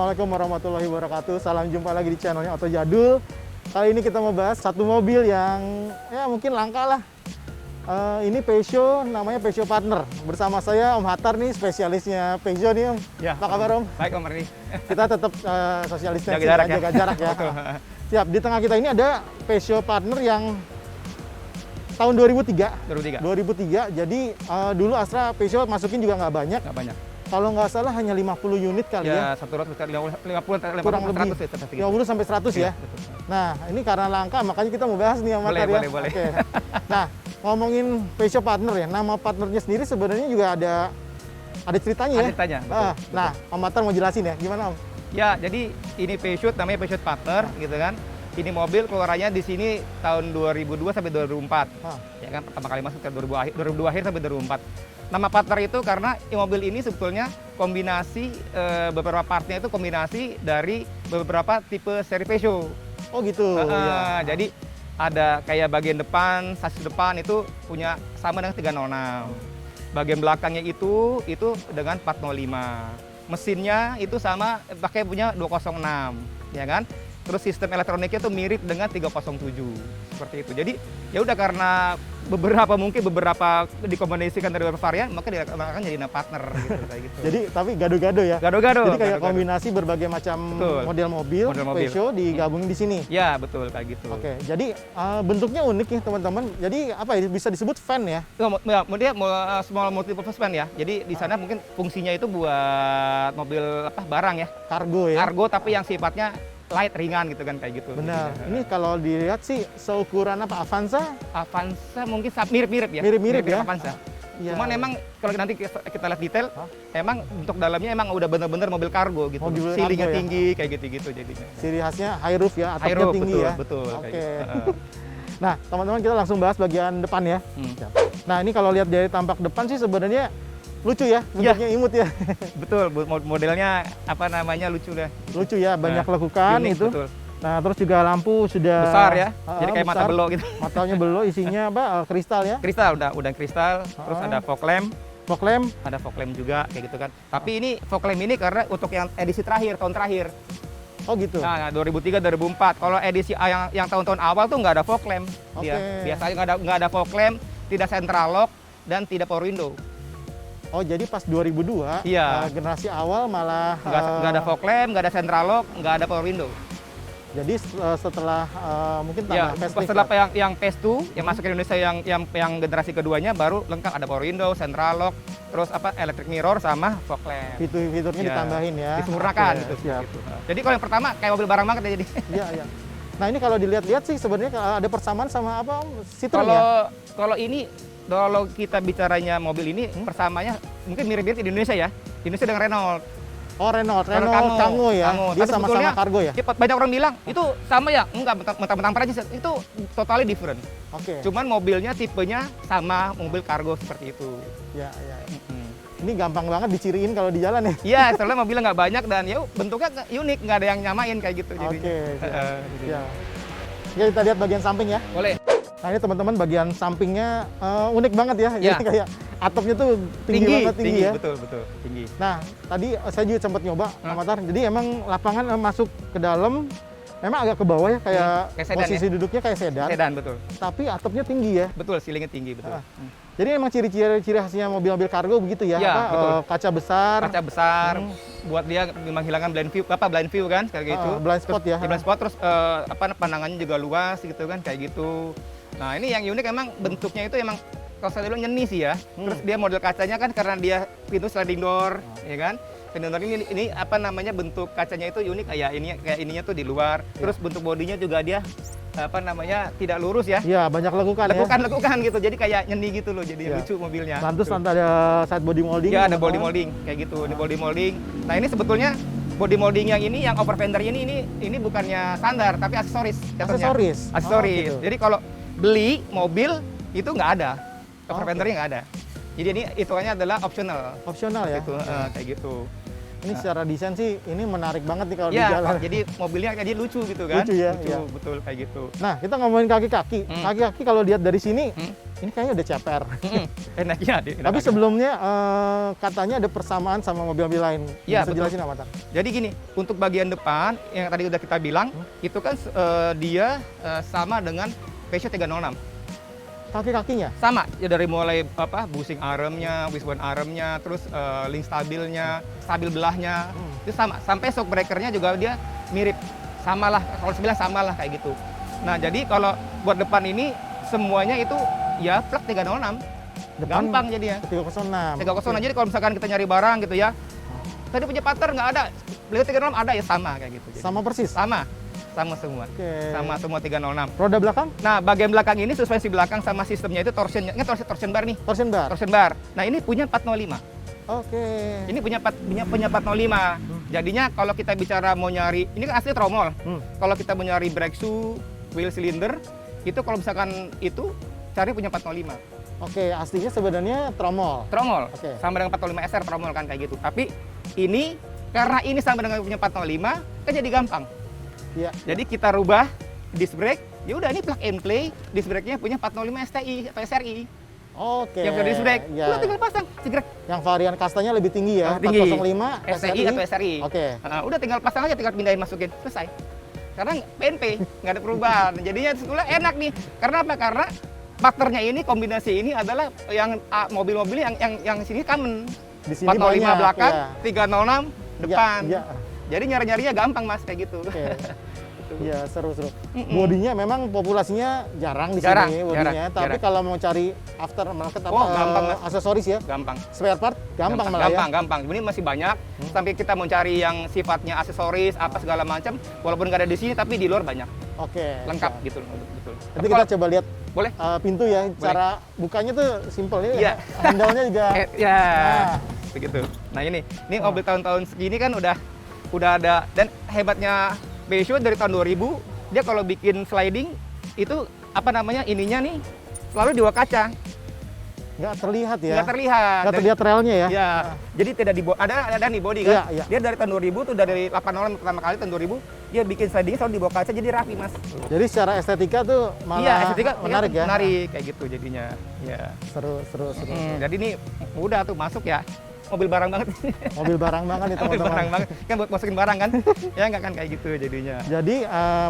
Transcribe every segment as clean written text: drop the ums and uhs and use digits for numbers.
Assalamualaikum warahmatullahi wabarakatuh. Salam jumpa lagi di channelnya Oto Jadul. Kali ini kita mau bahas satu mobil yang ya mungkin langka lah. Ini Peugeot, namanya Peugeot Partner. Bersama saya Om Hatar nih, spesialisnya Peugeot nih Om. Ya, apa kabar Om? Baik Om Erni. Kita tetap social distancing, jaga jaga jarak ya. Siap, di tengah kita ini ada Peugeot Partner yang tahun 2003. 2003, jadi dulu Astra Peugeot masukin juga nggak banyak. Nggak banyak. Kalau nggak salah hanya 50 unit kali ya. Ya, satu lot sekitar 50 Kurang lebih 100 50 sampai 100 ya. Betul. Nah, ini karena langka makanya kita mau bahas nih sama Matar ya. Boleh. Oke. Nah, ngomongin Peugeot Partner ya, nama partnernya sendiri sebenarnya juga ada ceritanya ya. Ada ceritanya. Betul. Nah, Om Matar mau jelasin ya, gimana Om? Ya, jadi ini Peugeot namanya Peugeot Partner gitu kan. Ini mobil keluarannya di sini tahun 2002 sampai 2004. Ya kan, pertama kali masuk ke 2002 akhir sampai 2004. Nama Partner itu karena mobil ini sebetulnya kombinasi beberapa partnya itu kombinasi dari beberapa tipe seri Peugeot. Oh gitu. Ya. Jadi ada kayak bagian depan, sasis depan itu punya sama dengan 306. Bagian belakangnya itu dengan 405. Mesinnya itu sama pakai punya 206, ya kan? Terus sistem elektroniknya itu mirip dengan 307 seperti itu. Jadi ya udah karena beberapa dikombinasikan dari beberapa varian, maka dikatakan jadi partner gitu kayak gitu. Jadi tapi gado-gado ya. Gado-gado. Jadi kayak kombinasi berbagai macam model mobil Peugeot digabungin di sini. Ya, betul kayak gitu. Oke, jadi bentuknya unik ya teman-teman. Jadi apa ya, bisa disebut van ya? Dia small multi-purpose van ya. Jadi di sana mungkin fungsinya itu buat mobil barang ya. Kargo ya. Kargo tapi yang sifatnya light, ringan gitu kan kayak gitu. Benar. Ini kalau dilihat sih seukuran apa, Avanza? Avanza mungkin mirip-mirip ya. Mirip-mirip ya. Avanza. Ya. Cuman emang kalau nanti kita lihat detail, emang untuk dalamnya emang udah bener-bener mobil kargo gitu. Silingnya tinggi kayak gitu-gitu jadinya. Ciri khasnya high roof ya, atapnya roof, tinggi ya. Betul. Oke. Gitu. Nah, teman-teman kita langsung bahas bagian depan ya. Nah, ini kalau lihat dari tampak depan sih sebenarnya lucu ya, bentuknya imut ya. Betul, modelnya lucu deh. Lucu ya, banyak lekukan unik, itu. Betul. Nah, terus juga lampu sudah besar ya. Jadi kayak mata belok gitu. Matanya belok, isinya apa? Kristal ya? Kristal, udah kristal. Terus ada fog lamp. Fog lamp? Ada fog lamp juga kayak gitu kan. Tapi ini fog lamp ini karena untuk yang edisi terakhir, tahun terakhir. Oh gitu. Nah, 2003 2004. Kalau edisi yang tahun-tahun awal tuh nggak ada fog lamp. Biasanya nggak ada fog lamp, tidak central lock dan tidak power window. Oh, jadi pas 2002, generasi awal malah nggak ada fog lamp, nggak ada central lock, nggak ada power window. Jadi setelah mungkin tambah facelift. Setelah yang PS2 yang masuk ke Indonesia yang generasi keduanya baru lengkap, ada power window, central lock, terus electric mirror sama fog lamp. Fitur-fiturnya ditambahin ya. Disempurnakan gitu. Jadi kalau yang pertama kayak mobil barang banget ya jadi. Iya. Nah, ini kalau dilihat-lihat sih sebenarnya ada persamaan sama apa Citroen ya? Kalau kita bicaranya mobil ini persamanya mungkin mirip-mirip di Indonesia ya. Indonesia dengan Renault. Oh, Renault Kangoo ya. Dia sama-sama kargo ya. Banyak orang bilang itu sama ya. Enggak, mentang-mentang Prancis itu totally different. Oke. Cuman mobilnya tipenya sama mobil kargo seperti itu. Ya. Ini gampang banget diciriin kalau di jalan ya. Iya, soalnya mobilnya nggak banyak dan ya bentuknya unik, nggak ada yang nyamain kayak gitu. Oke. Ya. Kita lihat bagian samping ya. Boleh. Nah, ini teman-teman bagian sampingnya unik banget ya. Jadi kayak atapnya tuh tinggi ya. Betul, tinggi. Nah, tadi saya juga sempat nyoba, Matar. Jadi emang lapangan masuk ke dalam memang agak ke bawah ya, kayak posisi duduknya kayak sedan. Sedan, betul. Tapi atapnya tinggi ya. Betul, silingnya tinggi, betul. Jadi emang ciri khasnya mobil-mobil kargo begitu ya, betul. Kaca besar. Buat dia menghilangkan blind view kan, kayak gitu. Blind spot ya. Blind spot, terus pandangannya juga luas gitu kan, kayak gitu. Nah, ini yang unik emang bentuknya itu emang kalau saya dulu nyeni sih ya. Terus dia model kacanya kan karena dia pintu sliding door, ya kan. Sliding door ini bentuk kacanya itu unik kayak ininya tuh di luar. Terus bentuk bodinya juga dia tidak lurus ya. Iya, banyak lekukan gitu. Jadi kayak nyeni gitu loh, jadi lucu mobilnya. Terus nanti ada side body molding. Ya, ada body molding kayak gitu. Ini body molding. Nah, ini sebetulnya body molding yang upper fender ini bukannya standar tapi aksesoris. Aksesoris. Gitu. Jadi kalau beli mobil itu nggak ada. Upper fendernya nggak ada. Jadi ini hitungannya adalah opsional. Opsional ya. Gitu, kayak gitu. Ini secara desain sih ini menarik banget nih kalau di Ya, jalan. jadi mobilnya jadi lucu gitu kan. Lucu ya, Lucu, iya. betul kayak gitu. Nah, kita ngomongin kaki-kaki. Kaki-kaki kalau lihat dari sini, ini kayaknya udah CPR. Enaknya Tapi sebelumnya katanya ada persamaan sama mobil-mobil lain. Iya, Bisa betul. jelasin apa, Tar? Jadi gini, untuk bagian depan yang tadi udah kita bilang, itu kan dia sama dengan Peugeot 306. Kaki-kakinya? Sama, ya dari mulai bushing armnya, wishbone armnya, terus link stabilnya, stabil belahnya, itu sama. Sampai shock breakernya juga dia mirip, samalah. Kalau sebilang samalah kayak gitu. Nah, jadi kalau buat depan ini semuanya itu ya plug 306. Depan Gampang jadinya. 306. 306. Jadi kalau misalkan kita nyari barang gitu ya, tadi punya partner nggak ada, beli 306 ada ya sama kayak gitu. Jadi. Sama persis? Sama semua. Oke. Sama semua 306. Roda belakang? Nah, bagian belakang ini suspensi belakang sama sistemnya itu torsionnya, ini torsion bar nih. Torsion bar? Torsion bar. Nah, ini punya 405. Oke. Ini punya 405. Jadinya kalau kita bicara mau nyari, ini kan asli tromol. Kalau kita mau nyari brake shoe, wheel cylinder, itu kalau misalkan itu cari punya 405. Oke, aslinya sebenarnya tromol. Tromol. Oke. Sama dengan 405 SR tromol kan kayak gitu. Tapi ini karena ini sama dengan punya 405, kan jadi gampang. Iya. Jadi kita rubah disc brake, ya udah ini plug and play, disc brake-nya punya 405 STI atau SRI. Oke. Yang punya disc brake, Ya. udah tinggal pasang, cegrek. Yang varian kastanya lebih tinggi ya, Tinggi. 405 STI atau SRI. Oke. Udah tinggal pasang aja, tinggal pindahin masukin, selesai. Karena PNP, nggak ada perubahan. Jadinya sekolah enak nih. Karena apa? Karena partnernya ini, kombinasi ini adalah yang mobil-mobil yang sini common. Di sini 405 banyak, belakang, ya. 306 depan. Iya. Jadi nyari-nyarinya gampang mas kayak gitu. Oke. Iya, seru-seru. Bodinya memang populasinya jarang di Jarang, sini bodinya, tapi jarang. kalau mau cari aftermarket gampang, Mas. aksesoris ya, Gampang. spare part gampang malah ya. Gampang. Ini masih banyak. Sampai kita mau cari yang sifatnya aksesoris apa segala macam, walaupun nggak ada di sini, tapi di luar banyak. Oke. Lengkap siap. gitu. Betul. Nanti kita coba lihat Boleh? pintu ya, cara bukanya tuh simple ya. Iya. Handle-nya juga. Ya. Nah. Begitu. Nah ini mobil tahun-tahun segini kan udah ada, dan hebatnya Peugeot dari tahun 2000 dia kalau bikin sliding itu ininya nih selalu di bawah kaca, Nggak terlihat ya. nggak terlihat. Nggak terlihat relnya ya. Ya, jadi tidak ada nih body kan. Iya, iya. Dia dari tahun 2000 tuh, dari 86 pertama kali tahun 2000 dia bikin sliding selalu di bawah kaca, jadi rapi mas. Jadi secara estetika tuh malah Iya, estetika menarik ya. Menarik kayak gitu jadinya. Ya. Seru. Jadi ini udah tuh masuk ya. Mobil barang banget. Mobil barang banget nih Mobil teman-teman. barang banget. Kan buat masukin barang kan. Ya nggak kan kayak gitu jadinya. Jadi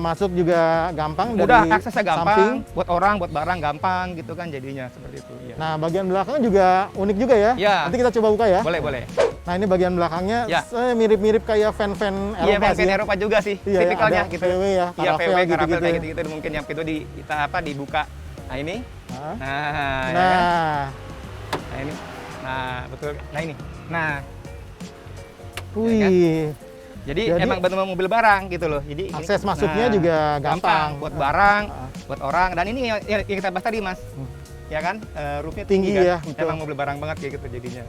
masuk juga gampang Udah dari aksesnya gampang, samping. buat orang, buat barang gampang gitu kan jadinya seperti itu. Ya. Nah, bagian belakang juga unik juga ya. Ya. Nanti kita coba buka ya. Boleh. Nah, ini bagian belakangnya Ya. mirip-mirip kayak fan-fan Iya, Eropa fan sih. Eropa juga sih, Iya, tipikalnya ada gitu. VW ya, Iya, Caravelle VW, gitu-gitu. Caravelle kayak gitu-gitu mungkin yang itu kita dibuka. Nah ini, Nah. nah, ya kan? Nah ini, nah betul, nah ini, nah. Wih. Jadi emang benar mobil barang gitu loh. Jadi Akses masuknya juga gampang. buat barang, buat orang. Dan ini yang kita bahas tadi mas, ya kan, roofnya tinggi Tinggi kan. ya, betul. Emang mobil barang banget kayak gitu jadinya.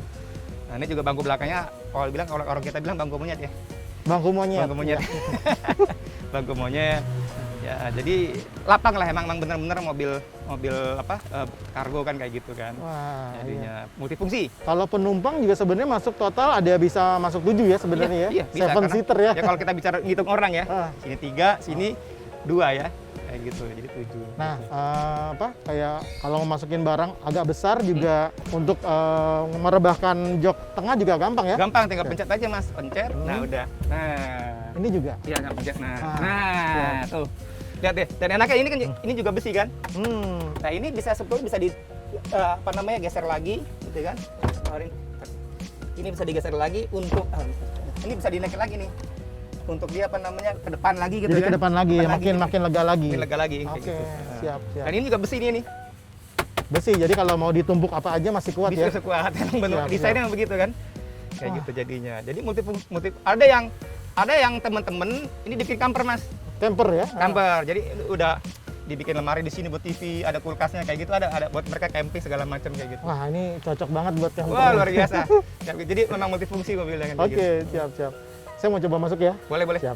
Nah ini juga bangku belakangnya, kalau orang kita bilang bangku monyet ya. Bangku monyet. Bangku monyet. Bangku monyet. Ya, jadi lapang lah emang bener-bener mobil kargo kan kayak gitu kan. Wah, Jadinya multifungsi. kalau penumpang juga sebenarnya masuk total ada bisa masuk 7 ya sebenarnya Iya, ya. bisa, Seven karena- seater ya. Ya kalau kita bicara ngitung orang ya. Ah. Sini 3, sini 2 ya. Kayak gitu. Jadi 7. Nah, kayak kalau mau masukin barang agak besar juga untuk merebahkan jok tengah juga gampang ya. Gampang tinggal pencet aja Mas, pencet. Nah, udah. Nah. Ini juga. Iya, nggak pencet. Nah. Ah, Nah, tuh. Lihat deh. Dan enaknya ini kan ini juga besi kan? Nah, ini sebetulnya bisa geser lagi gitu kan. Kemarin ini bisa digeser lagi untuk ini bisa dinaikin lagi nih. Untuk dia ke depan lagi gitu. Jadi kan. ke depan lagi ya, makin gitu. lega lagi. Makin lega lagi kayak Oke, gitu. siap. Dan ini juga besi nih. Besi, jadi kalau mau ditumpuk apa aja masih kuat ya. Bisa kuat. Emang bener Siap, desainnya emang begitu kan. Kayak gitu jadinya. Jadi multi ada yang temen-temen ini bikin camper Mas. Camper ya. Camper. Jadi udah dibikin lemari di sini buat TV, ada kulkasnya kayak gitu, ada buat mereka camping segala macam kayak gitu. Wah, ini cocok banget buat camper. Wah, luar biasa. Jadi memang multifungsi mobilnya kan. Oke, siap. Saya mau coba masuk ya. Boleh. Siap.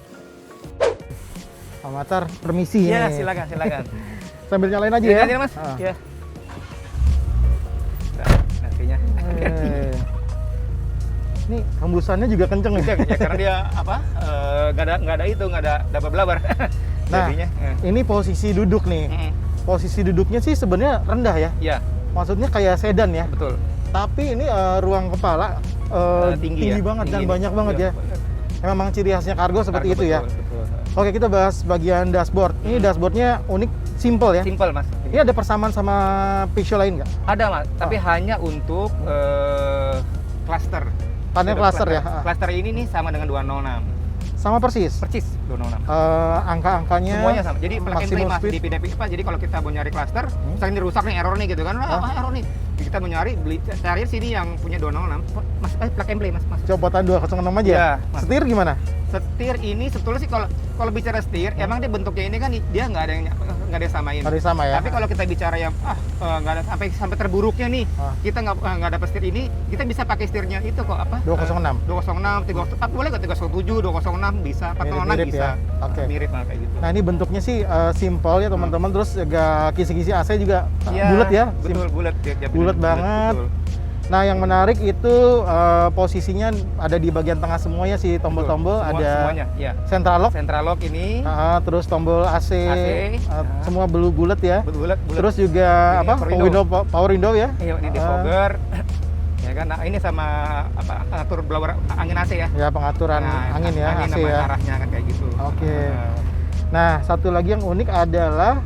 Pak Matar, permisi Iya, nih. silakan. Sambil nyalain aja ya. Iya, Mas. Ah. Iya. Nah, nantinya. Ini Hembusannya juga kenceng ya. Ya, karena dia apa? Nggak ada double blower. Nah, Jadinya, ini posisi duduk nih. Posisi duduknya sih sebenarnya rendah ya. Iya, Maksudnya kayak sedan ya. betul. Tapi ini ruang kepala tinggi ya. banget dan Tinggi. banyak banget Iya, ya. benar. Memang ciri khasnya kargo seperti Kargo, itu ya. Betul. Oke, kita bahas bagian dashboard. Ini dashboardnya unik, simple ya. Simple mas. Ini ada persamaan sama Peugeot lain nggak? Ada mas, tapi hanya untuk cluster. Panel cluster ya. Cluster ini nih sama dengan 206. Sama persis. Persis 206. Angka-angkanya Semuanya sama. Jadi plug and play maximum mas speed. di PDP apa? Jadi kalau kita mau nyari cluster, misalnya ini rusak nih, error nih gitu kan, error nih. Kita mau nyari cari sini yang punya 206. Mas, plug and play mas. Copotan 206 aja. Iya, Mas. Setir gimana? Setir ini sebetulnya sih kalau bicara setir, emang dia bentuknya ini kan dia nggak ada yang samain. Ada sama ya. Tapi kalau kita bicara yang nggak ada sampai terburuknya nih, kita nggak dapat setir ini, kita bisa pakai setirnya itu kok apa? 206. 206, 307, boleh nggak 307, 206 bisa, 406 Mirip-mirip bisa. ya. Oke. Mirip lah kayak gitu. Nah, ini bentuknya sih simple ya teman-teman. Terus agak kisi-kisi AC juga Iya, bulat ya. Betul, bulat. Bulat banget. Betul. Nah, yang menarik itu posisinya ada di bagian tengah semuanya si tombol-tombol. Semuanya, ya. Central lock, Central lock ini, terus tombol AC, semua bulat ya. bulat. Terus juga Ini apa? Power window ya. Iya, ini defogger. Ya kan, nah ini sama apa atur blower angin AC ya. Ya, pengaturan angin ya, AC nama ya. arahnya kan kayak gitu. Oke. Nah, satu lagi yang unik adalah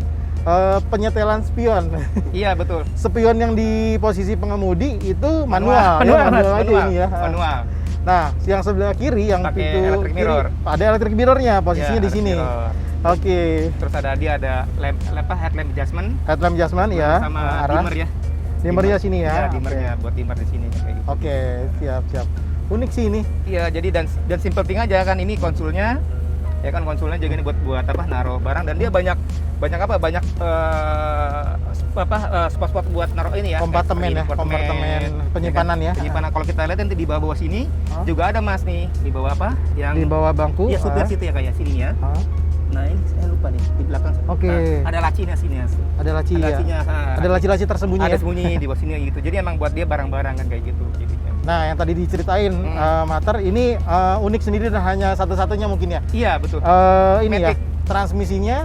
penyetelan spion. Iya, betul. Spion yang di posisi pengemudi itu manual aja ini ya. Manual. Nah, yang sebelah kiri yang Pakai pintu electric kiri mirror. ada electric mirrornya, posisinya Ya, di sini. mirror. Oke. Terus dia ada headlamp adjustment Headlamp adjustment ya, sama arah. dimmer ya. Dimmernya sini ya. Iya, dimmernya buat dimmer di sini kayak gitu. Oke, siap. Unik sih ini. Iya, jadi dan simple thing aja kan ini konsulnya. Ya kan konsulnya juga ini buat apa naruh barang dan dia banyak spot-spot buat naruh ini ya. Kompartemen ya, kompartemen penyimpanan ya. Penyimpanan. Kalau kita lihat nanti di bawah sini juga ada mas nih di bawah apa? Yang Di bawah bangku. Iya, supir situ ya kayak sini ya. Nah ini saya lupa nih di belakang. Oke. Nah, ada lacinya sini ya. Ada laci ya. Lacinya. Ada laci-laci tersembunyi Ada ya. sembunyi di bawah sini gitu. Jadi emang buat dia barang-barang kan kayak gitu. Jadinya. Nah, yang tadi diceritain Mater ini unik sendiri dan hanya satu-satunya mungkin ya. Iya betul. Ini Matic. ya, transmisinya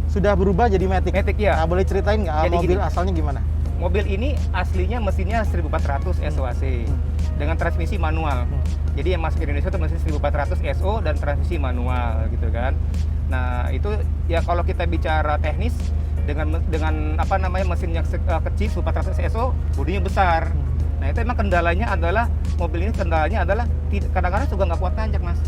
sudah berubah jadi Matic. Matic ya. Nah, boleh ceritain nggak Jadi mobil gini. asalnya gimana? Mobil ini aslinya mesinnya 1400 SOAC dengan transmisi manual. Jadi yang masuk ke Indonesia itu mesin 1400 SO dan transmisi manual gitu kan. Nah itu ya kalau kita bicara teknis dengan apa namanya mesin yang kecil 1400 SO, bodinya besar. Nah itu emang kendalanya adalah mobil ini kadang-kadang juga nggak kuat nanjak mas.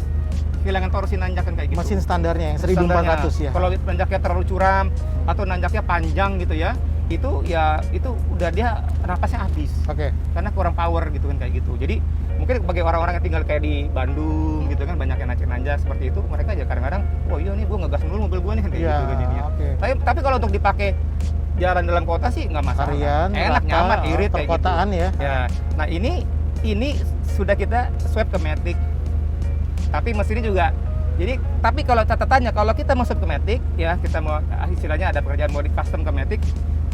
Kehilangan torsi nanjak kan kayak gitu. Mesin standarnya yang 1400 ya. Kalau nanjaknya terlalu curam atau nanjaknya panjang gitu ya, itu udah dia napasnya habis. Oke. Karena kurang power gitu kan kayak gitu. Jadi mungkin bagi orang-orang yang tinggal kayak di Bandung gitu kan banyak yang nanjak seperti itu, mereka aja kadang-kadang, oh iya nih gue ngegas dulu mobil gue nih kan kayak gitu kan jadinya. Okay. Tapi kalau untuk dipakai jalan dalam kota sih nggak masalah. Harian, enak, nyaman, irit kayak gitu. perkotaan ya. Ya. Nah ini sudah kita swap ke Matic. Tapi mesinnya juga. Jadi tapi kalau catatannya kalau kita masuk ke Matic ya kita mau istilahnya ada pekerjaan mau di custom ke Matic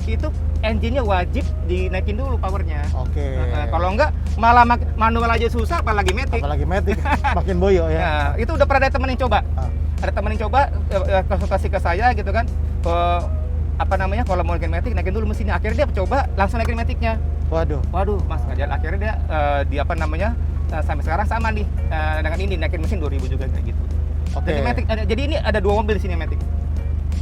itu engine-nya wajib dinaikin dulu powernya. Oke. Nah, kalau enggak malah manual aja susah apalagi Matic. Apalagi Matic makin boyo ya. Nah, itu udah pernah ada temen yang coba. Ada temen yang coba konsultasi ke saya gitu kan. Apa namanya kalau mau naikin Matic naikin dulu mesinnya. Akhirnya dia coba langsung naikin Matic-nya. Waduh, Mas ngajar. Akhirnya dia apa namanya sampai sekarang sama nih dengan ini naikin mesin 2000 juga kayak gitu. Oke. Jadi Matic jadi ini ada 2 mobil di sini Matic.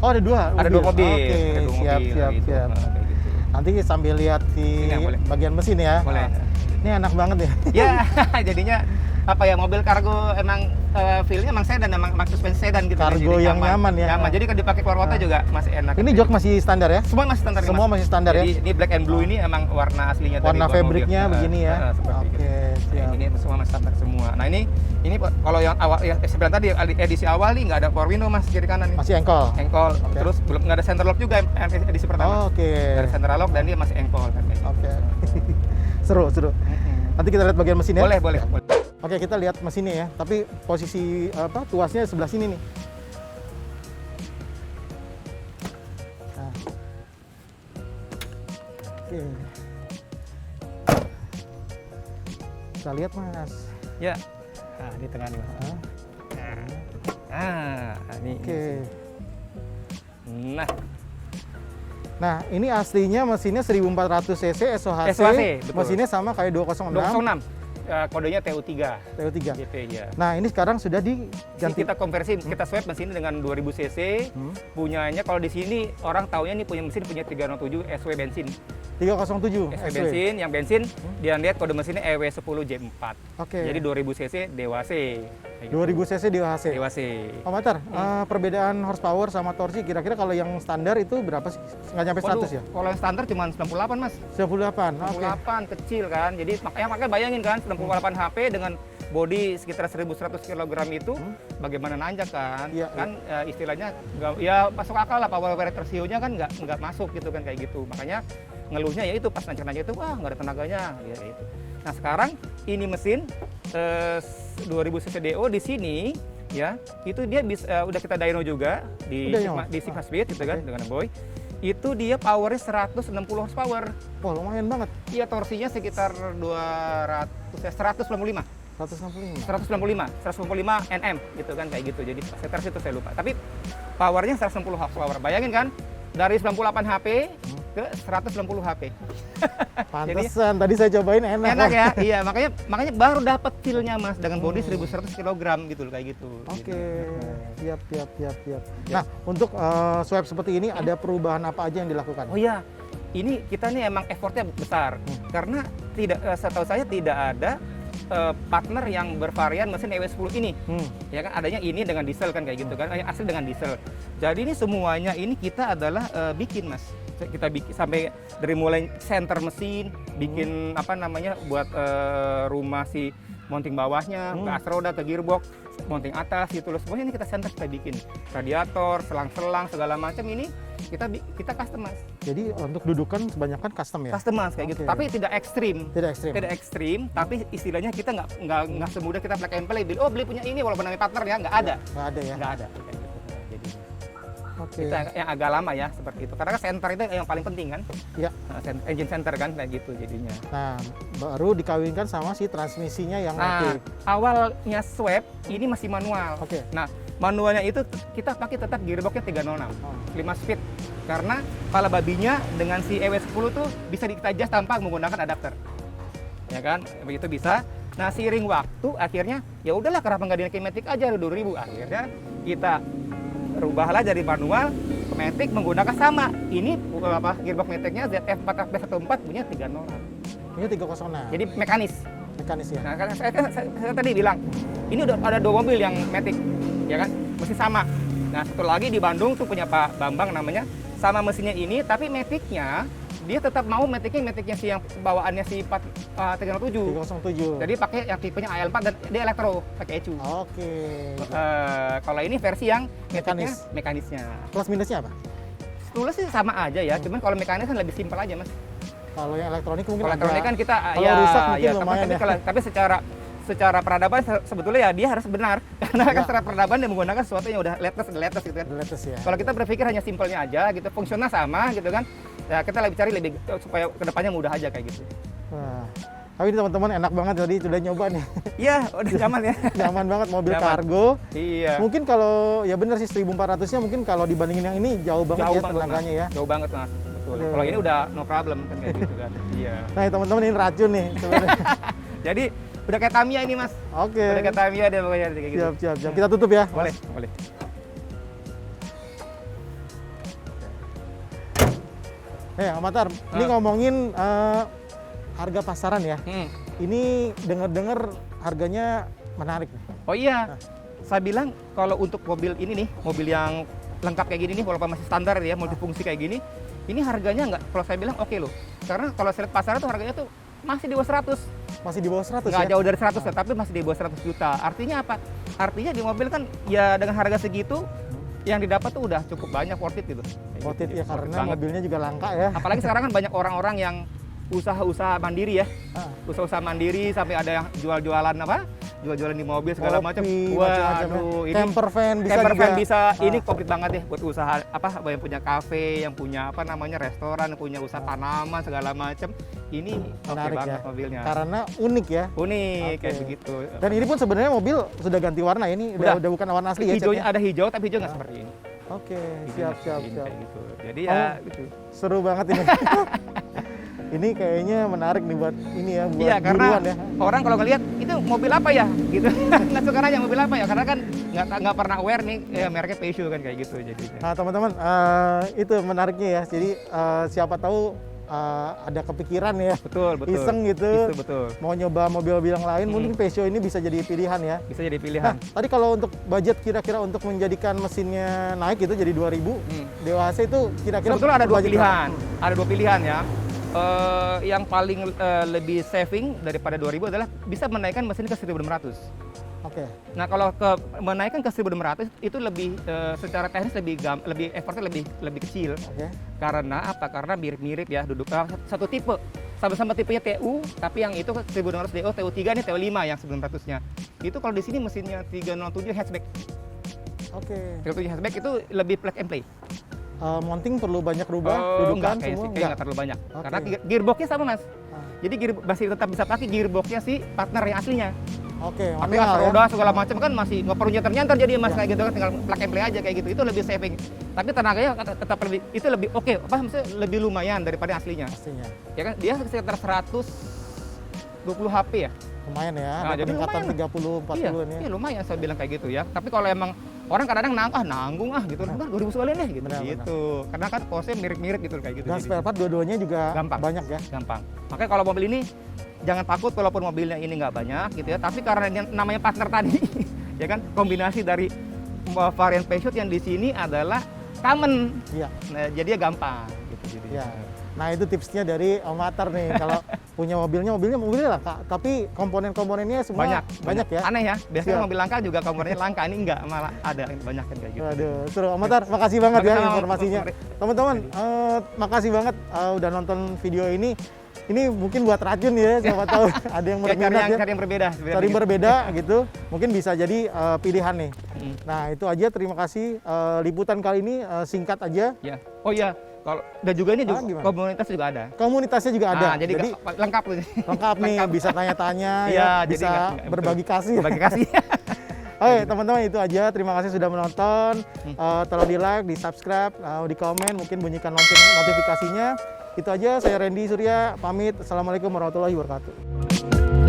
Oh, ada 2. Ada 2 mobil. Oke, Ada 2 siap. mobil, gitu. Nah, kayak gitu. Nanti sambil lihat di bagian mesin ya. Boleh. Ini enak banget ya. Ya, jadinya apa ya mobil kargo emang feel-nya emang sedan, emang suspensi sedan gitu. Kargo jadi yang nyaman ya. Nyaman. Jadi kalau dipakai keluar kota juga masih enak. Ini jok masih standar ya? Semua masih standar. Semua masih standar ya. Jadi ini black and blue ini emang warna aslinya warna dari fabriknya mobil. begini ya. Seperti Oke, gitu. siap. Ini semua masih standar semua. Nah ini kalau yang awal ya sebenarnya tadi edisi awal nih nggak ada power window mas kiri kanan nih. Masih engkol. Engkol. Oke. Terus belum nggak ada center lock juga edisi pertama. Oke. Nggak ada center lock dan dia masih engkol kan. Oke. Seru. Nanti kita lihat bagian mesin ya. Boleh. Oke, kita lihat mesinnya ya. Tapi posisi tuasnya sebelah sini nih. Nah. Oke. Kita lihat mas. Ya. Nah, di tengah nih. Ah, Ini. Oke. Nah, Nah, ini aslinya mesinnya 1400 cc SOHC. SOHC, betul. Mesinnya sama kayak 206 206. Kodenya TU3. TU3. Gitu ya. Nah, ini sekarang sudah Jadi diganti. kita konversi, kita swap mesin dengan 2000 cc. Punyanya kalau di sini orang taunya nih punya mesin punya 307 SW bensin. 307 SW SW. bensin, yang bensin dia lihat kode mesinnya EW10J4. Oke. Jadi 2000 cc DWC. 2000 cc di OHC. DWC. Pak Matar, perbedaan horsepower sama torsi kira-kira kalau yang standar itu berapa sih? Nggak nyampe 100 ya? Kalau yang standar cuma 98 Mas. 98. Oke. 98 kecil kan. Jadi makanya bayangin kan 98 HP dengan bodi sekitar 1100 kg itu bagaimana nanjak kan? Iya, Kan istilahnya ya masuk akal lah, power ratio-nya kan nggak masuk gitu kan kayak gitu. Makanya ngeluhnya ya itu pas nanjak-nanjak itu wah nggak ada tenaganya ya itu. Nah, sekarang ini mesin 2000 cc DO di sini ya, itu dia bisa udah kita dyno juga di Sigma Speed gitu kan dengan boy. Itu dia powernya 160 horsepower. Wah, lumayan banget. Iya, torsinya sekitar 195 Nm gitu kan kayak gitu. Jadi sekitar situ saya lupa. Tapi powernya 160 horsepower. Bayangin kan dari 98 HP ke 160 HP. Pantesan tadi saya cobain enak. Enak ya. Iya, makanya baru dapat feel-nya Mas dengan bodi 1100 kg gitu loh kayak gitu. Oke. Siap. Nah, untuk swap seperti ini ada perubahan apa aja yang dilakukan? Oh iya. Ini kita nih emang effortnya besar karena setahu saya tidak ada partner yang bervarian mesin EW10 ini. Ya kan adanya ini dengan diesel kan kayak gitu kan, asli dengan diesel. Jadi ini semuanya ini kita adalah bikin Mas. Kita bikin sampai dari mulai center mesin, bikin apa namanya buat rumah si mounting bawahnya, ke as roda, ke gearbox, mounting atas gitu loh. Semuanya ini kita center, kita bikin. Radiator, selang-selang segala macam ini kita customize. Jadi untuk dudukan kebanyakan custom ya? Customize kayak gitu, tapi tidak ekstrim. Tidak ekstrim. Tapi istilahnya kita nggak semudah kita plug and play. Beli punya ini walaupun namanya partner ya, nggak ada. Nggak ada ya? Nggak ada. Kayak gitu. Jadi Oke. kita yang agak lama ya seperti itu. Karena kan center itu yang paling penting kan. Iya. Engine center kan kayak gitu jadinya. Nah, baru dikawinkan sama si transmisinya yang Nah, matic. awalnya swap ini masih manual. Oke. Nah, manualnya itu kita pakai tetap gearboxnya 306, 5 speed. Karena kepala babinya dengan si EW10 tuh bisa kita adjust tanpa menggunakan adapter. Ya kan? Begitu bisa. Nah, seiring waktu akhirnya ya udahlah kenapa nggak dinaikin matic aja 2000. Akhirnya kita rubahlah dari manual ke matic menggunakan sama. Ini gearbox maticnya ZF4 FB14 punya 306. Ini 306. Jadi mekanis. Ya. Nah, kan saya tadi bilang, ini udah ada 2 mobil yang matic, ya kan, mesti sama. Nah, satu lagi di Bandung tuh punya Pak Bambang namanya, sama mesinnya ini, tapi maticnya dia tetap mau maticnya si yang bawaannya si 307. 307. Jadi pakai yang tipenya AL4 dan dia elektro, pakai ECU. Oke. Kalau ini versi yang mekanisnya. Plus minusnya apa? Tulis sih sama aja ya, cuman kalau mekanis kan lebih simpel aja Mas. Kalau yang elektronik mungkin Kalau elektronik kan kita kalau rusak mungkin lumayan tapi secara peradaban sebetulnya ya dia harus benar karena kan secara peradaban dia menggunakan sesuatu yang udah latest gitu kan. ya. Kalau kita berpikir hanya simpelnya aja gitu, fungsional sama gitu kan. Ya kita lebih cari supaya kedepannya mudah aaja kayak gitu. Wah. Tapi ini teman-teman enak banget tadi sudah nyoba nih. Iya, udah nyaman ya. Nyaman banget mobil Nyaman. kargo. Iya. Mungkin kalau ya benar sih 1400-nya mungkin kalau dibandingin yang ini jauh banget ya tenaganya ya. Jauh banget Mas. Betul. Kalau ini udah no problem kan kayak gitu kan. Iya. Nah, teman-teman ini racun nih sebenarnya. Jadi udah kayak Tamiya ini Mas. Oke. Udah kayak Tamiya deh pokoknya kayak gitu. Siap. Kita tutup ya. Boleh. Matar, ini ngomongin harga pasaran ya. Ini dengar-dengar harganya menarik nih. Oh iya, saya bilang kalau untuk mobil ini nih, mobil yang lengkap kayak gini nih, walaupun masih standar ya, multifungsi kayak gini, ini harganya nggak, kalau saya bilang oke loh. Karena kalau saya lihat pasaran tuh harganya tuh masih di bawah 100. Masih di bawah 100 nggak ya? jauh dari 100 ya, tapi masih di bawah 100 juta. Artinya apa? Artinya di mobil kan ya dengan harga segitu, yang didapat tuh udah cukup banyak, worth it gitu. Worth it ya, karena mobilnya juga langka ya. Apalagi sekarang kan banyak orang-orang yang usaha-usaha mandiri ya. Usaha-usaha mandiri sampai ada yang jual-jualan jual-jualan di mobil segala macam. Kopi, macam-macam ya. Waduh, ini Camper van bisa camper juga. van bisa. Ini komplit banget deh buat usaha apa yang punya kafe, yang punya apa namanya restoran, yang punya usaha tanaman segala macam. Ini oke Menarik banget ya. mobilnya. Karena unik ya. Unik Oke. kayak begitu. Dan ini pun sebenarnya mobil sudah ganti warna ini, udah bukan warna asli ya. Hijaunya catnya? ada hijau tapi hijau nggak seperti ini. Oke, Hijaunya siap. seperti ini, kayak gitu. Jadi Oh. ya gitu. Seru banget ini. Ini kayaknya menarik nih buat ini ya, buat Iya, karena buruan ya. orang kalau ngelihat itu mobil apa ya gitu. Nggak suka nanya mobil apa ya, karena kan nggak pernah aware nih mereknya Peugeot kan kayak gitu jadinya. Nah teman-teman, itu menariknya ya. Jadi siapa tahu ada kepikiran ya, Betul. iseng gitu, Itu betul. mau nyoba mobil-mobil yang lain, mungkin Peugeot ini bisa jadi pilihan ya. Bisa jadi Nah, pilihan. tadi kalau untuk budget kira-kira untuk menjadikan mesinnya naik itu jadi 2000, DOHC itu kira-kira Sebetulnya ada dua budget pilihan. Ada dua pilihan ya. Yang paling lebih saving daripada 2000 adalah bisa menaikkan mesin ke 1600. berapa? Oke, Nah, kalau menaikkan ke 1600 itu lebih secara teknis lebih effortnya lebih kecil. oke. Karena apa? Karena mirip-mirip ya duduk satu tipe. Sama-sama tipenya TU, tapi yang itu 1600 DO, TU3 nih TU5 yang 900-nya. Itu kalau di sini mesinnya 307 hatchback. Oke. 307 hatchback itu lebih plug and play. Mounting perlu banyak rubah, dudukan Enggak, kayak semua nggak terlalu banyak. Oke. Karena gearboxnya sama, Mas. Ah. Jadi masih tetap bisa pakai gearboxnya si partner yang aslinya. Oke, Tapi manual ya. roda segala macam kan masih nggak perlu nyantar jadi mas kayak gitu kan, tinggal plug and play aja kayak gitu. Itu lebih saving. Tapi tenaganya tetap lebih oke. Apa maksudnya lebih lumayan daripada aslinya. Pastinya. Ya kan? Dia sekitar 120 HP ya. Lumayan ya, Nah, ada jadi peningkatan lumayan. 30-40 Iya, ya. iya lumayan saya bilang kayak gitu ya. Tapi kalau emang orang kadang-kadang nanggung gitu. Udah 2000 sekalian deh gitu. Benar, Gitu. Karena kan kosnya mirip-mirip gitu kayak gitu. Dan Jadi spare part dua-duanya juga Gampang. banyak ya. gampang. Makanya kalau mobil ini jangan takut walaupun mobilnya ini nggak banyak gitu ya. Tapi karena ini namanya partner tadi, ya kan kombinasi dari varian Peugeot yang di sini adalah common. Iya. Nah, jadi gampang gitu jadinya. Ya. Nah itu tipsnya dari Om Atar nih. Kalau punya mobilnya lah Kak. Tapi komponen-komponennya semua banyak ya. Aneh ya. Biasanya Siap. mobil langka juga komponennya langka, ini enggak, malah ada banyak kan kayak gitu. Waduh, seru. Om Atar, makasih banget ya Sama-sama, informasinya. Om. Teman-teman, makasih banget udah nonton video ini. Ini mungkin buat racun ya, siapa tahu ada yang Ya, berminat ya. cari yang berbeda. sebenarnya Cari gitu. berbeda gitu, mungkin bisa jadi pilihan nih. Mm. Nah itu aja, terima kasih. Liputan kali ini singkat aja. Ya. Oh iya, kalau dan juga ini juga gimana? komunitas juga ada. Komunitasnya juga ada. Nah, jadi lengkap tuh. lengkap nih, bisa tanya-tanya Iya, ya, jadi bisa nggak- berbagi kasih. Bagi kasih. Oke teman-teman, itu aja. Terima kasih sudah menonton. Tolong di like, di subscribe, di komen, mungkin bunyikan lonceng notifikasinya. Itu aja, saya Randy Surya pamit. Assalamualaikum warahmatullahi wabarakatuh.